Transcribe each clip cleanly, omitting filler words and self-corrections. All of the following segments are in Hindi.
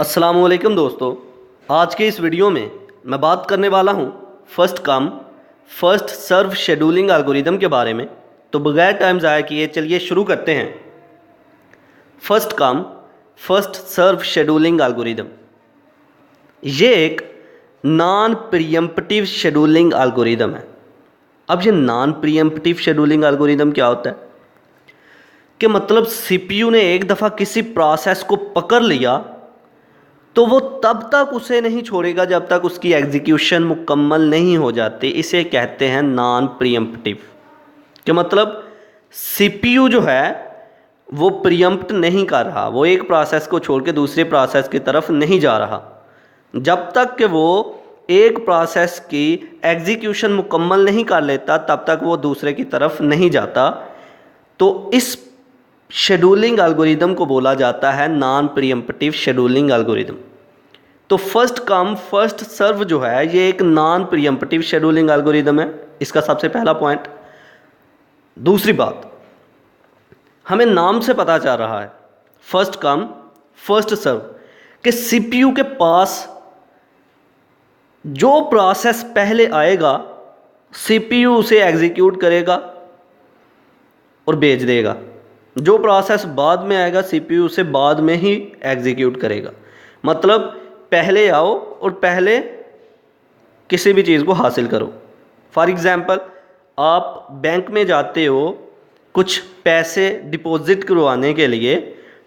अस्सलामुअलैकुम दोस्तों, आज के इस वीडियो में मैं बात करने वाला हूँ first come first serve scheduling algorithm के बारे में। तो बगैर टाइम ज़ाया किए चलिए शुरू करते हैं। First come first serve scheduling algorithm ये एक नॉन प्रीएम्प्टिव शेड्यूलिंग एल्गोरिदम है। अब ये नॉन प्रीएम्प्टिव शेड्यूलिंग एल्गोरिदम क्या होता है कि मतलब सीपीयू ने एक दफ़ा किसी प्रोसेस को पकड़ लिया तो वो तब तक उसे नहीं छोड़ेगा जब तक उसकी एग्जीक्यूशन मुकम्मल नहीं हो जाती। इसे कहते हैं नॉन प्रीएम्प्टिव। कि मतलब सीपीयू जो है वो प्रीएम्प्ट नहीं कर रहा, वो एक प्रोसेस को छोड़ के दूसरे प्रोसेस की तरफ नहीं जा रहा जब तक कि वो एक प्रोसेस की एग्जीक्यूशन मुकम्मल नहीं कर लेता, तब तक वो दूसरे की तरफ नहीं जाता। तो इस शेड्यूलिंग एल्गोरिदम को बोला जाता है नॉन प्रीएम्प्टिव शेड्यूलिंग एल्गोरिदम। तो फर्स्ट कम फर्स्ट सर्व जो है ये एक नॉन प्रीएम्प्टिव शेड्यूलिंग एल्गोरिदम है। इसका सबसे पहला पॉइंट। दूसरी बात, हमें नाम से पता चल रहा है फर्स्ट कम फर्स्ट सर्व कि सीपीयू के पास जो प्रोसेस पहले आएगा सीपीयू उसे एग्जीक्यूट करेगा और भेज देगा। जो प्रोसेस बाद में आएगा सीपीयू उसे बाद में ही एग्जीक्यूट करेगा। मतलब पहले आओ और पहले किसी भी चीज़ को हासिल करो। फॉर एग्ज़ाम्पल, आप बैंक में जाते हो कुछ पैसे डिपॉजिट करवाने के लिए,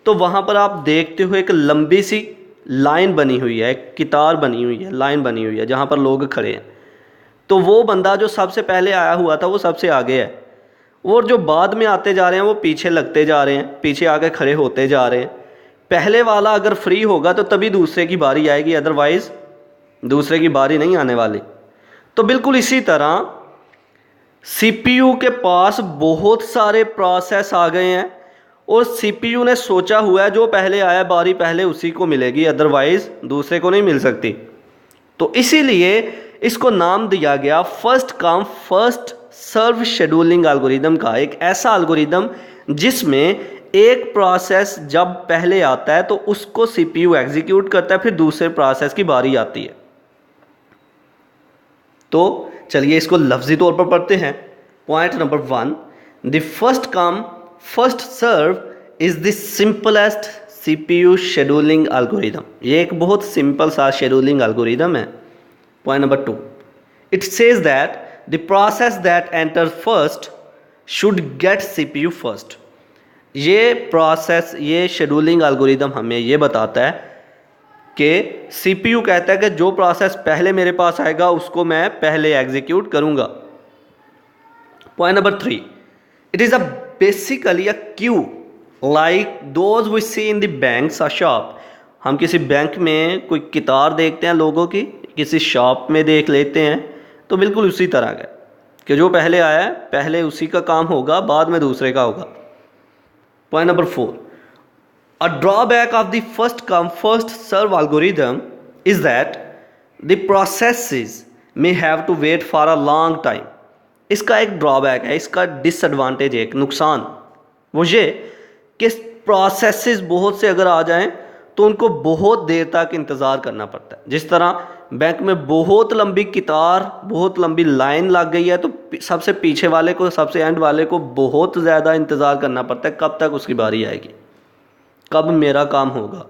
तो वहाँ पर आप देखते हो एक लंबी सी लाइन बनी हुई है, एक कतार बनी हुई है, लाइन बनी हुई है जहाँ पर लोग खड़े हैं। तो वो बंदा जो सबसे पहले आया हुआ था वो सबसे आगे है, और जो बाद में आते जा रहे हैं वो पीछे लगते जा रहे हैं, पीछे आके खड़े होते जा रहे हैं। पहले वाला अगर फ्री होगा तो तभी दूसरे की बारी आएगी, अदरवाइज़ दूसरे की बारी नहीं आने वाली। तो बिल्कुल इसी तरह सीपीयू के पास बहुत सारे प्रोसेस आ गए हैं और सीपीयू ने सोचा हुआ है जो पहले आया बारी पहले उसी को मिलेगी, अदरवाइज़ दूसरे को नहीं मिल सकती। तो इसीलिए इसको नाम दिया गया first come first serve scheduling algorithm का। एक ऐसा एल्गोरिदम जिसमें एक प्रोसेस जब पहले आता है तो उसको सीपीयू एग्जीक्यूट करता है, फिर दूसरे प्रोसेस की बारी आती है। तो चलिए इसको लफ्जी तौर पर पढ़ते हैं। Point number 1, the first come first serve is the simplest CPU scheduling algorithm. ये एक बहुत सिंपल सा शेड्यूलिंग एल्गोरिदम है। Point number 2, it says that the process that enter first should get CPU first. ये प्रोसेस, ये शेड्यूलिंग एल्गोरिदम हमें ये बताता है कि सीपीयू कहता है कि जो प्रोसेस पहले मेरे पास आएगा उसको मैं पहले एग्जीक्यूट करूंगा। Point number 3, it is basically a queue like those we see in the banks और शॉप। हम किसी बैंक में कोई कतार देखते हैं लोगों की, किसी शॉप में देख लेते हैं, तो बिल्कुल उसी तरह का कि जो पहले आया है पहले उसी का काम होगा, बाद में दूसरे का होगा। Point number 4, a drawback of the first come first serve algorithm is that the processes may have to wait for a long time। इसका एक ड्रॉबैक है, इसका डिसएडवांटेज है, एक नुकसान वो ये कि प्रोसेसेस बहुत से अगर आ जाएं तो उनको बहुत देर तक इंतज़ार करना पड़ता है। जिस तरह बैंक में बहुत लंबी कतार, बहुत लंबी लाइन लग गई है तो सबसे पीछे वाले को, सबसे एंड वाले को बहुत ज़्यादा इंतज़ार करना पड़ता है कब तक उसकी बारी आएगी, कब मेरा काम होगा।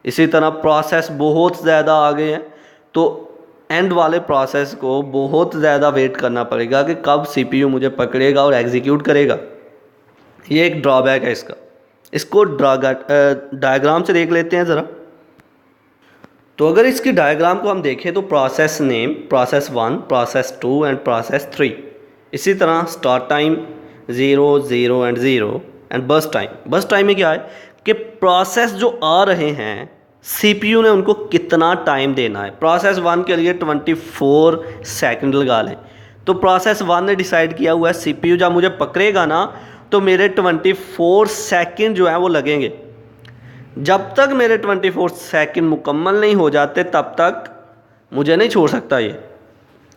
इसी तरह प्रोसेस बहुत ज़्यादा आ गए हैं तो एंड वाले प्रोसेस को बहुत ज़्यादा वेट करना पड़ेगा कि कब सीपीयू मुझे पकड़ेगा और एग्जीक्यूट करेगा। ये एक ड्रॉबैक है इसका। इसको डायग्राम से देख लेते हैं ज़रा। तो अगर इसकी डायग्राम को हम देखें तो process name, process 1, process 2 and process 3। इसी तरह start time 0, 0 and 0 and burst time. Burst time में क्या है कि प्रोसेस जो आ रहे हैं सीपीयू ने उनको कितना टाइम देना है। प्रोसेस 1 के लिए 24 सेकंड लगा लें। तो प्रोसेस 1 ने डिसाइड किया हुआ है सीपीयू जब मुझे पकड़ेगा ना तो मेरे 24 सेकंड जो है वो लगेंगे। जब तक मेरे 24 सेकंड मुकम्मल नहीं हो जाते तब तक मुझे नहीं छोड़ सकता ये।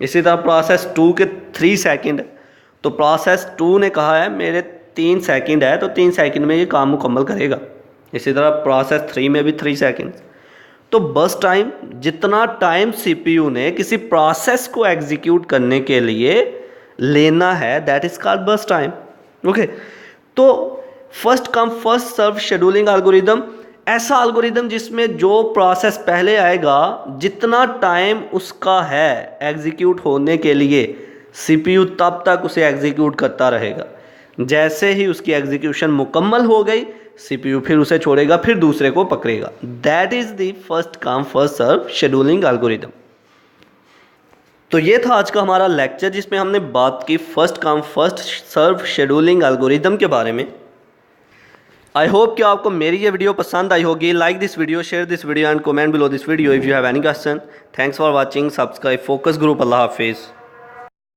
इसी तरह प्रोसेस 2 के 3 सेकंड, तो प्रोसेस 2 ने कहा है मेरे 3 सेकंड है तो 3 सेकंड में ये काम मुकम्मल करेगा। इसी तरह प्रोसेस 3 में भी 3 सेकंड। तो बर्स्ट टाइम, जितना टाइम सीपीयू ने किसी प्रोसेस को एग्जीक्यूट करने के लिए लेना है, that is called burst time. Okay, तो first come first serve scheduling algorithm, ऐसा एल्गोरिदम जिसमें जो प्रोसेस पहले आएगा जितना टाइम उसका है एग्जीक्यूट होने के लिए, सीपीयू तब तक उसे एग्जीक्यूट करता रहेगा। जैसे ही उसकी एग्जीक्यूशन मुकम्मल हो गई, सीपीयू फिर उसे छोड़ेगा, फिर दूसरे को पकड़ेगा। That is the first come first serve scheduling algorithm. तो ये था आज का हमारा लेक्चर जिसमें हमने बात की first come first serve scheduling algorithm के बारे में। आई होप कि आपको मेरी ये वीडियो पसंद आई होगी। Like this video, share this video and comment below this video if you have any question. Thanks for watching. Subscribe focus group. अल्लाह हाफिज़।